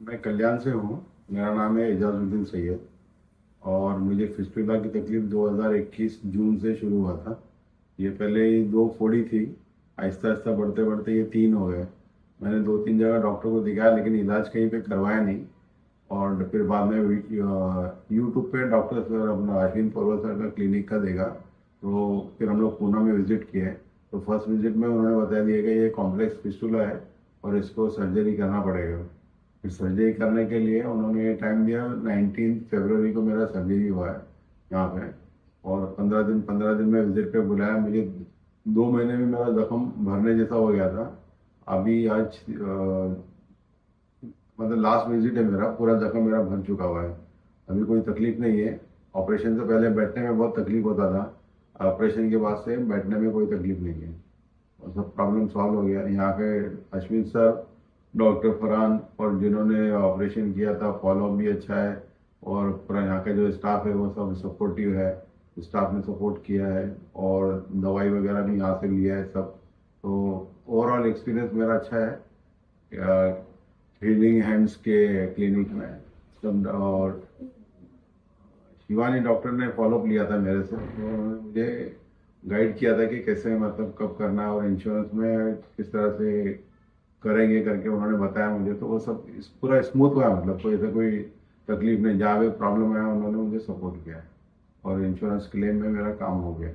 मैं कल्याण से हूँ। मेरा नाम है एजाजुद्दीन सैयद और मुझे फिस्टुला की तकलीफ 2021 जून से शुरू हुआ था। ये पहले ही 2 फोड़ी थी, आहिस्ता आहिस्ता बढ़ते बढ़ते ये 3 हो गए। मैंने 2-3 जगह डॉक्टर को दिखाया लेकिन इलाज कहीं पे करवाया नहीं। और फिर बाद में यूट्यूब पे डॉक्टर सर अपना अश्विन पर्वत सर का क्लिनिक का देखा, तो फिर हम लोग पूना में विजिट किए। तो फर्स्ट विजिट में उन्होंने बता दिया कि ये कॉम्प्लेक्स फिस्टुला है और इसको सर्जरी करना पड़ेगा। फिर सर्जरी करने के लिए उन्होंने टाइम दिया। 19 फरवरी को मेरा सर्जरी हुआ है यहाँ पे। और 15 दिन में विजिट पे बुलाया मुझे। 2 महीने में मेरा जख्म भरने जैसा हो गया था। अभी आज मतलब लास्ट विजिट है मेरा, पूरा जख्म मेरा भर चुका हुआ है। अभी कोई तकलीफ नहीं है। ऑपरेशन से पहले बैठने में बहुत तकलीफ होता था, ऑपरेशन के बाद से बैठने में कोई तकलीफ नहीं है और सब प्रॉब्लम सॉल्व हो गया। यहाँ के अश्विन सर, डॉक्टर फरहान और जिन्होंने ऑपरेशन किया था, फॉलोअप भी अच्छा है। और पूरा यहाँ का जो स्टाफ है वो सब सपोर्टिव है। स्टाफ ने सपोर्ट किया है और दवाई वगैरह भी यहाँ से लिया है सब। तो ओवरऑल एक्सपीरियंस मेरा अच्छा है हीलिंग हैंड्स के क्लिनिक में सब। और शिवानी डॉक्टर ने फॉलोअप लिया था मेरे से, तो मुझे गाइड किया था कि कैसे मतलब कब करना है और इंश्योरेंस में किस तरह से करेंगे करके उन्होंने बताया मुझे। तो वो सब पूरा स्मूथ हुआ, मतलब कोई ऐसा कोई तकलीफ नहीं। जहाँ भी प्रॉब्लम आया उन्होंने मुझे सपोर्ट किया और इंश्योरेंस क्लेम में मेरा काम हो गया।